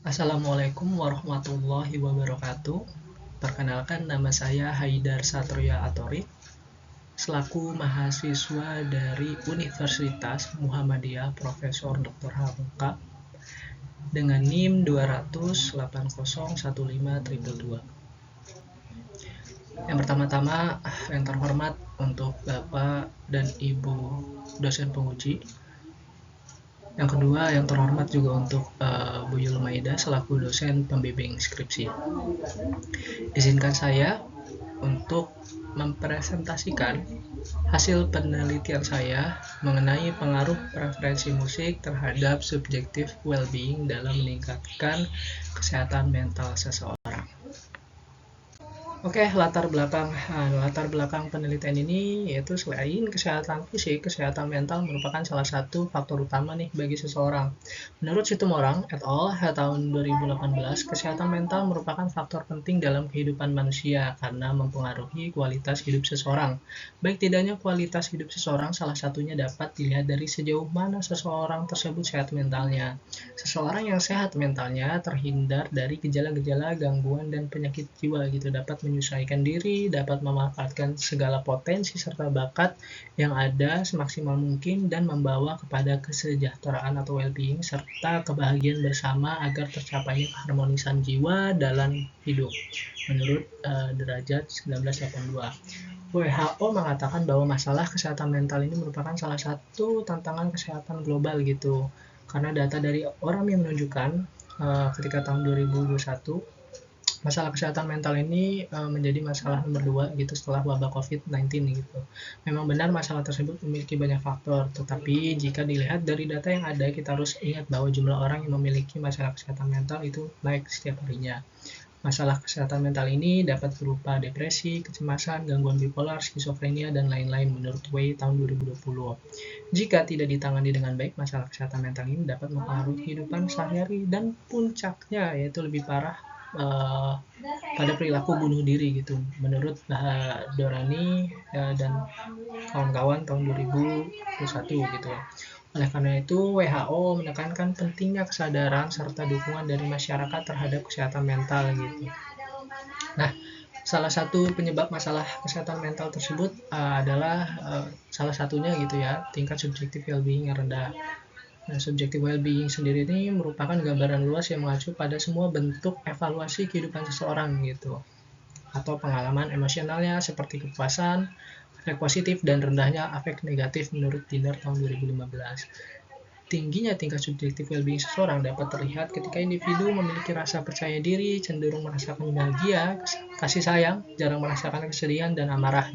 Assalamualaikum warahmatullahi wabarakatuh. Perkenalkan, nama saya Haidar Satria Atorik, selaku mahasiswa dari Universitas Muhammadiyah Profesor Dr. Hamka dengan NIM 200801522. Yang pertama-tama, yang terhormat untuk Bapak dan Ibu dosen penguji. Yang kedua, yang terhormat juga untuk Bu Yulmaida selaku dosen pembimbing skripsi. Izinkan saya untuk mempresentasikan hasil penelitian saya mengenai pengaruh preferensi musik terhadap subjektif well-being dalam meningkatkan kesehatan mental seseorang. Oke, latar belakang penelitian ini yaitu selain kesehatan fisik, kesehatan mental merupakan salah satu faktor utama nih bagi seseorang. Menurut Situmorang et al. Tahun 2018, kesehatan mental merupakan faktor penting dalam kehidupan manusia karena mempengaruhi kualitas hidup seseorang. Baik tidaknya kualitas hidup seseorang, salah satunya dapat dilihat dari sejauh mana seseorang tersebut sehat mentalnya. Seseorang yang sehat mentalnya terhindar dari gejala-gejala gangguan dan penyakit jiwa dapat menyesuaikan diri, dapat memanfaatkan segala potensi serta bakat yang ada semaksimal mungkin dan membawa kepada kesejahteraan atau well-being serta kebahagiaan bersama agar tercapainya keharmonisan jiwa dalam hidup. Menurut Derajat 1982. WHO mengatakan bahwa masalah kesehatan mental ini merupakan salah satu tantangan kesehatan global karena data dari ORAMI menunjukkan ketika tahun 2021 masalah kesehatan mental ini menjadi masalah nomor 2 setelah wabah COVID-19 Memang benar masalah tersebut memiliki banyak faktor, tetapi jika dilihat dari data yang ada, kita harus ingat bahwa jumlah orang yang memiliki masalah kesehatan mental itu naik setiap harinya. Masalah kesehatan mental ini dapat berupa depresi, kecemasan, gangguan bipolar, skizofrenia, dan lain-lain menurut Way tahun 2020. Jika tidak ditangani dengan baik, masalah kesehatan mental ini dapat mempengaruhi kehidupan sehari-hari dan puncaknya yaitu lebih parah pada perilaku bunuh diri menurut Dorani dan kawan-kawan tahun 2021 Oleh karena itu, WHO menekankan pentingnya kesadaran serta dukungan dari masyarakat terhadap kesehatan mental Nah, salah satu penyebab masalah kesehatan mental tersebut adalah salah satunya tingkat subjektif well-being yang rendah. Nah, subjective well-being sendiri ini merupakan gambaran luas yang mengacu pada semua bentuk evaluasi kehidupan seseorang atau pengalaman emosionalnya seperti kepuasan, afek positif, dan rendahnya afek negatif menurut Tinder tahun 2015. Tingginya tingkat subjektif well-being seseorang dapat terlihat ketika individu memiliki rasa percaya diri, cenderung merasakan bahagia, kasih sayang, jarang merasakan kesedihan dan amarah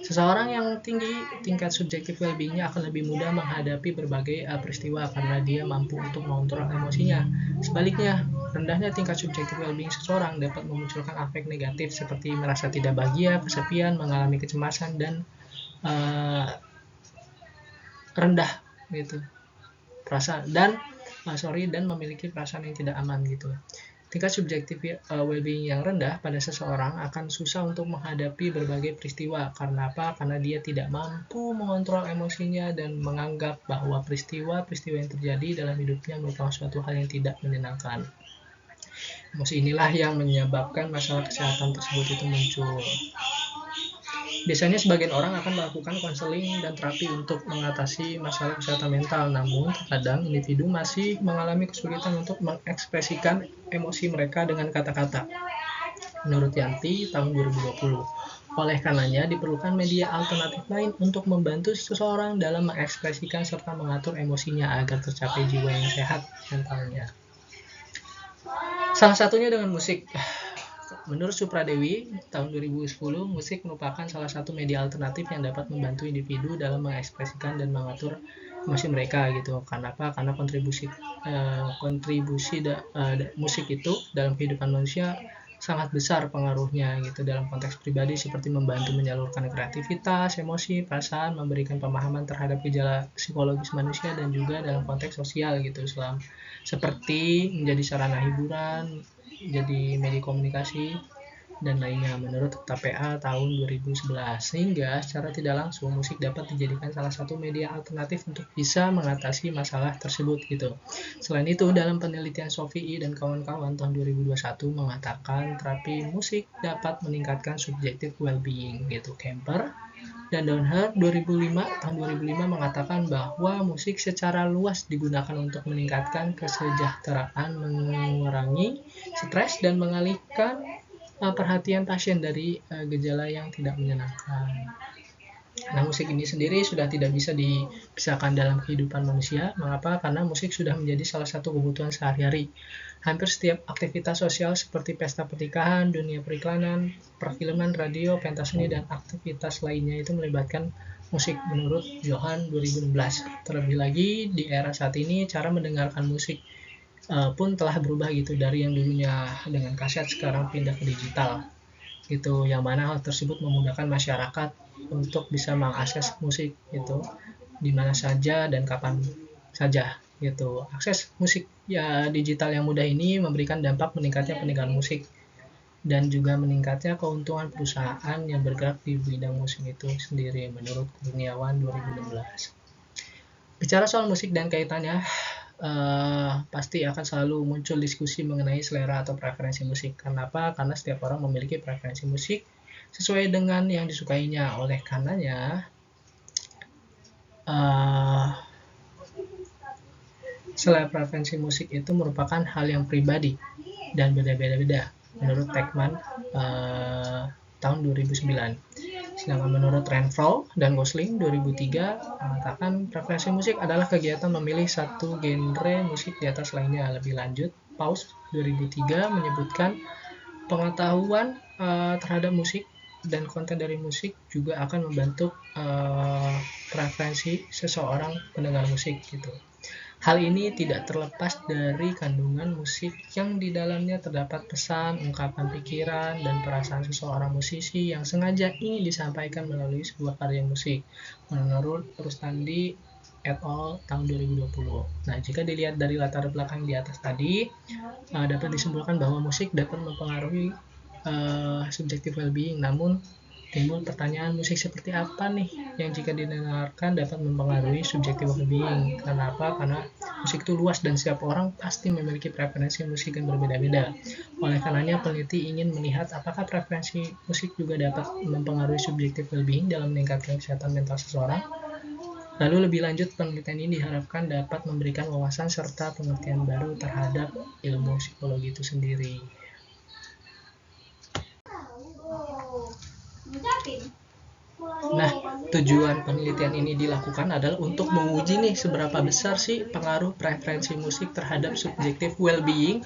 Seseorang yang tinggi tingkat subjektif well-being-nya akan lebih mudah menghadapi berbagai peristiwa karena dia mampu untuk mengontrol emosinya. Sebaliknya, rendahnya tingkat subjektif well-being seseorang dapat memunculkan afek negatif seperti merasa tidak bahagia, kesepian, mengalami kecemasan, dan rendah dan memiliki perasaan yang tidak aman Tingkat subjektif well-being yang rendah pada seseorang akan susah untuk menghadapi berbagai peristiwa. Karena apa? Karena dia tidak mampu mengontrol emosinya dan menganggap bahwa peristiwa-peristiwa yang terjadi dalam hidupnya merupakan suatu hal yang tidak menyenangkan. Emosi inilah yang menyebabkan masalah kesehatan tersebut itu muncul. Biasanya sebagian orang akan melakukan konseling dan terapi untuk mengatasi masalah kesehatan mental, namun terkadang individu masih mengalami kesulitan untuk mengekspresikan emosi mereka dengan kata-kata. Menurut Yanti, tahun 2020. Oleh karenanya, diperlukan media alternatif lain untuk membantu seseorang dalam mengekspresikan serta mengatur emosinya agar tercapai jiwa yang sehat mentalnya. Salah satunya dengan musik. Menurut Supradewi, tahun 2010, musik merupakan salah satu media alternatif yang dapat membantu individu dalam mengekspresikan dan mengatur emosi mereka Karena apa? Karena kontribusi musik itu dalam kehidupan manusia sangat besar pengaruhnya dalam konteks pribadi seperti membantu menyalurkan kreativitas, emosi, perasaan, memberikan pemahaman terhadap gejala psikologis manusia dan juga dalam konteks sosial seperti menjadi sarana hiburan, jadi media komunikasi, dan lainnya menurut KPA tahun 2011. Sehingga secara tidak langsung musik dapat dijadikan salah satu media alternatif untuk bisa mengatasi masalah tersebut gitu. Selain itu, dalam penelitian Sophie dan kawan-kawan tahun 2021 mengatakan terapi musik dapat meningkatkan subjective well-being gitu. Kemper dan Downhart tahun 2005 mengatakan bahwa musik secara luas digunakan untuk meningkatkan kesejahteraan, mengurangi stres, dan mengalihkan perhatian pasien dari gejala yang tidak menyenangkan. Nah, musik ini sendiri sudah tidak bisa dipisahkan dalam kehidupan manusia. Mengapa? Karena musik sudah menjadi salah satu kebutuhan sehari-hari. Hampir setiap aktivitas sosial seperti pesta pernikahan, dunia periklanan, perfilman, radio, pentas seni, dan aktivitas lainnya itu melibatkan musik menurut Johan 2016. Terlebih lagi di era saat ini cara mendengarkan musik pun telah berubah gitu, dari yang dulunya dengan kaset sekarang pindah ke digital gitu, yang mana hal tersebut memudahkan masyarakat untuk bisa mengakses musik gitu di mana saja dan kapan saja gitu. Akses musik ya digital yang mudah ini memberikan dampak meningkatnya peninggalan musik dan juga meningkatnya keuntungan perusahaan yang bergerak di bidang musik itu sendiri menurut Kurniawan 2016. Bicara soal musik dan kaitannya, pasti akan selalu muncul diskusi mengenai selera atau preferensi musik. Kenapa? Karena setiap orang memiliki preferensi musik sesuai dengan yang disukainya. Oleh karenanya, selera preferensi musik itu merupakan hal yang pribadi dan berbeda-beda menurut Tekman tahun 2009. Sedangkan menurut Renfro dan Gosling 2003 mengatakan preferensi musik adalah kegiatan memilih satu genre musik di atas lainnya. Lebih lanjut, Paus 2003 menyebutkan pengetahuan terhadap musik dan konten dari musik juga akan membentuk preferensi seseorang pendengar musik gitu. Hal ini tidak terlepas dari kandungan musik yang di dalamnya terdapat pesan, ungkapan pikiran, dan perasaan seseorang musisi yang sengaja ingin disampaikan melalui sebuah karya musik, menurut Rustandi et al. Tahun 2020. Nah, jika dilihat dari latar belakang di atas tadi, dapat disimpulkan bahwa musik dapat mempengaruhi subjective well-being. Namun, timbul pertanyaan, musik seperti apa nih yang jika didengarkan dapat mempengaruhi subjektif well-being? Kenapa? Karena musik itu luas dan setiap orang pasti memiliki preferensi musik yang berbeda-beda. Oleh karenanya, peneliti ingin melihat apakah preferensi musik juga dapat mempengaruhi subjektif well-being dalam meningkatkan kesehatan mental seseorang. Lalu lebih lanjut, penelitian ini diharapkan dapat memberikan wawasan serta pengertian baru terhadap ilmu psikologi itu sendiri. Nah, tujuan penelitian ini dilakukan adalah untuk menguji nih seberapa besar sih pengaruh preferensi musik terhadap subjektif well-being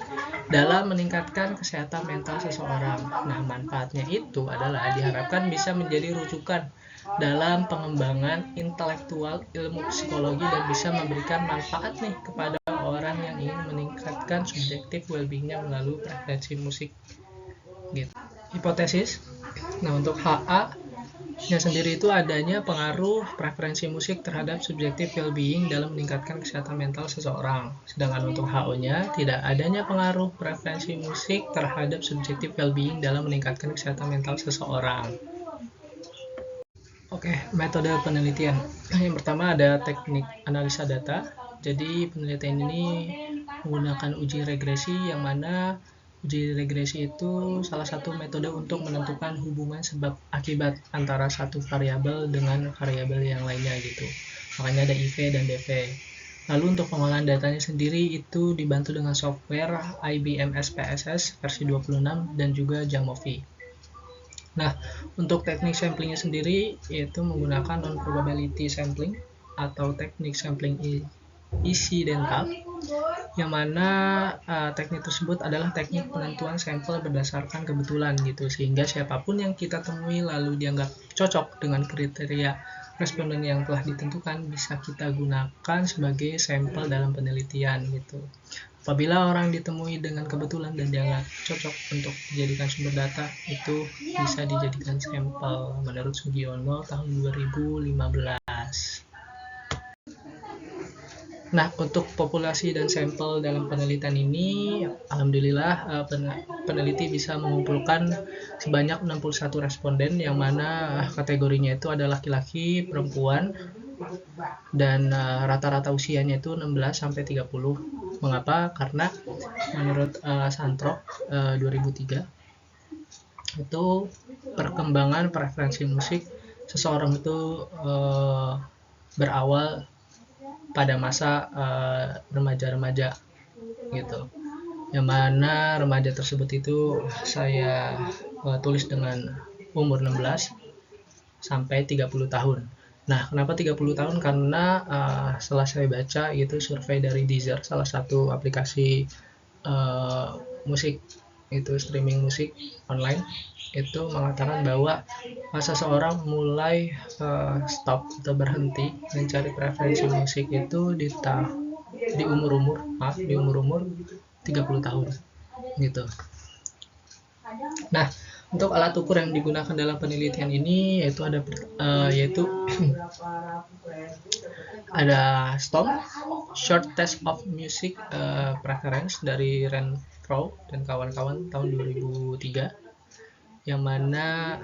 dalam meningkatkan kesehatan mental seseorang. Nah, manfaatnya itu adalah diharapkan bisa menjadi rujukan dalam pengembangan intelektual ilmu psikologi dan bisa memberikan manfaat nih kepada orang yang ingin meningkatkan subjektif well-beingnya melalui preferensi musik. Gitu. Hipotesis. Nah, untuk HA yang sendiri itu adanya pengaruh preferensi musik terhadap subjektif well-being dalam meningkatkan kesehatan mental seseorang. Sedangkan untuk HO-nya tidak adanya pengaruh preferensi musik terhadap subjektif well-being dalam meningkatkan kesehatan mental seseorang. Oke, metode penelitian. Yang pertama ada teknik analisa data. Jadi penelitian ini menggunakan uji regresi, yang mana uji regresi itu salah satu metode untuk menentukan hubungan sebab akibat antara satu variabel dengan variabel yang lainnya gitu. Makanya ada IV dan DV. Lalu untuk pengolahan datanya sendiri itu dibantu dengan software IBM SPSS versi 26 dan juga Jamovi. Nah, untuk teknik samplingnya sendiri yaitu menggunakan non-probability sampling atau teknik sampling incidental, yang mana teknik tersebut adalah teknik penentuan sampel berdasarkan kebetulan gitu, sehingga siapapun yang kita temui lalu dianggap cocok dengan kriteria responden yang telah ditentukan bisa kita gunakan sebagai sampel dalam penelitian gitu. Apabila orang ditemui dengan kebetulan dan dianggap cocok untuk dijadikan sumber data, itu bisa dijadikan sampel menurut Sugiono tahun 2015. Nah, untuk populasi dan sampel dalam penelitian ini, alhamdulillah peneliti bisa mengumpulkan sebanyak 61 responden yang mana kategorinya itu ada laki-laki, perempuan, dan rata-rata usianya itu 16 sampai 30. Mengapa? Karena menurut Santrok 2003 itu perkembangan preferensi musik seseorang itu berawal pada masa remaja-remaja gitu, yang mana remaja tersebut itu saya tulis dengan umur 16 sampai 30 tahun. Nah, kenapa 30 tahun? Karena setelah saya baca itu survei dari Deezer, salah satu aplikasi musik, itu streaming musik online, itu mengatakan bahwa seseorang mulai stop atau berhenti mencari preferensi musik itu di umur-umur 30 tahun gitu. Nah, untuk alat ukur yang digunakan dalam penelitian ini yaitu ada STOM, Short Test of Music Preference dari Renfro dan kawan-kawan tahun 2003, yang mana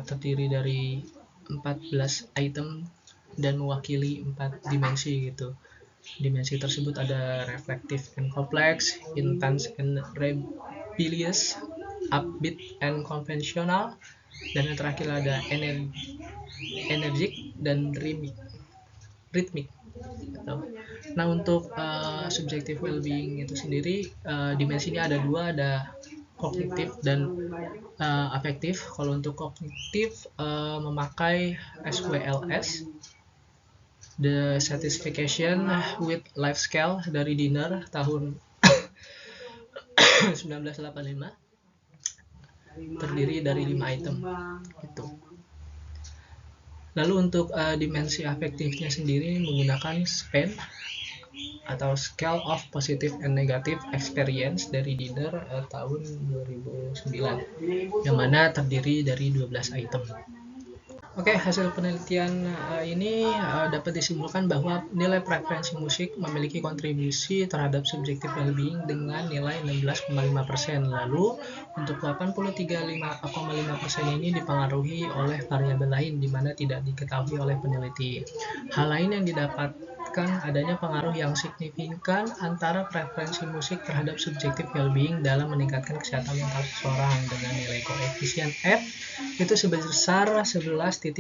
terdiri dari 14 item dan mewakili 4 dimensi gitu. Dimensi tersebut ada reflective and complex, intense and rebellious, upbeat and conventional, dan yang terakhir ada energic dan rhythmic gitu. Nah, untuk subjective well-being itu sendiri dimensinya ada dua, ada kognitif dan afektif. Kalau untuk kognitif memakai SWLS, The Satisfaction with Life Scale dari Dinner tahun 1985, terdiri dari 5 item gitu. Lalu untuk dimensi afektifnya sendiri menggunakan SPAN atau Scale of Positive and Negative Experience dari Dinner tahun 2009, yang mana terdiri dari 12 item. Oke, hasil penelitian ini dapat disimpulkan bahwa nilai preferensi musik memiliki kontribusi terhadap subjective well-being dengan nilai 16,5%. Lalu, untuk 83,5% ini dipengaruhi oleh variabel lain di mana tidak diketahui oleh peneliti. Hal lain yang didapatkan adanya pengaruh yang signifikan antara preferensi musik terhadap subjective well-being dalam meningkatkan kesehatan mental seseorang dengan nilai koefisien F itu sebesar 11,301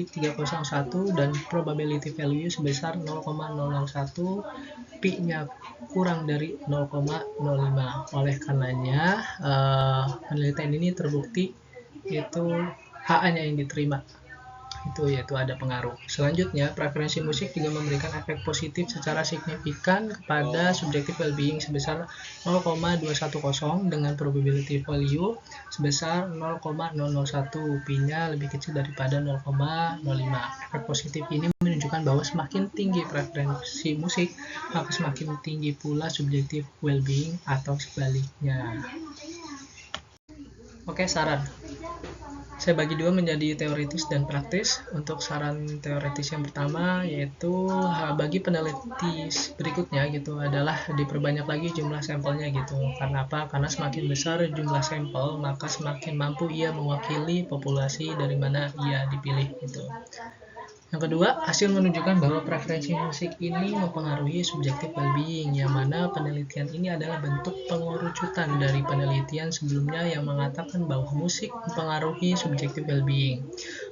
dan probability value sebesar 0,001, P-nya kurang dari 0,05. Oleh karenanya penelitian ini terbukti itu HA-nya yang diterima itu yaitu ada pengaruh. Selanjutnya, preferensi musik juga memberikan efek positif secara signifikan kepada subjective well-being sebesar 0,210 dengan probability value sebesar 0,001, P-nya lebih kecil daripada 0,05. Efek positif ini menunjukkan bahwa semakin tinggi preferensi musik, maka semakin tinggi pula subjective well-being atau sebaliknya. Oke, saran. Saya bagi dua menjadi teoritis dan praktis. Untuk saran teoritis yang pertama yaitu bagi peneliti berikutnya gitu adalah diperbanyak lagi jumlah sampelnya gitu. Karena apa? Karena semakin besar jumlah sampel, maka semakin mampu ia mewakili populasi dari mana ia dipilih gitu. Yang kedua, hasil menunjukkan bahwa preferensi musik ini mempengaruhi subjektif well-being, yang mana penelitian ini adalah bentuk pengerucutan dari penelitian sebelumnya yang mengatakan bahwa musik mempengaruhi subjektif well-being.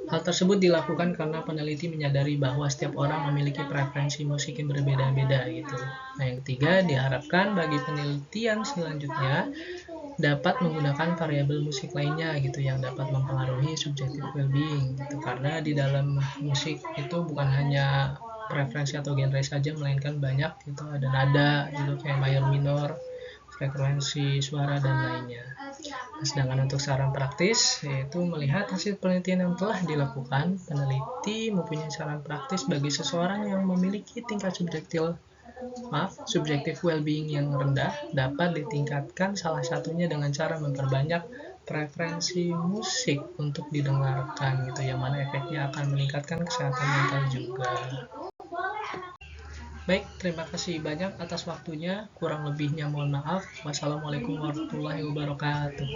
Hal tersebut dilakukan karena peneliti menyadari bahwa setiap orang memiliki preferensi musik yang berbeda-beda gitu. Nah, yang ketiga, diharapkan bagi penelitian selanjutnya dapat menggunakan variabel musik lainnya gitu yang dapat mempengaruhi subjektif well-being gitu, karena di dalam musik itu bukan hanya preferensi atau genre saja, melainkan banyak gitu, ada nada gitu kayak mayor minor, frekuensi suara dan lainnya. Nah, sedangkan untuk saran praktis yaitu melihat hasil penelitian yang telah dilakukan, peneliti mempunyai saran praktis bagi seseorang yang memiliki tingkat subjektif well-being yang rendah dapat ditingkatkan, salah satunya dengan cara memperbanyak preferensi musik untuk didengarkan gitu, yang mana efeknya akan meningkatkan kesehatan mental juga. Baik, terima kasih banyak atas waktunya. Kurang lebihnya mohon maaf. Wassalamualaikum warahmatullahi wabarakatuh.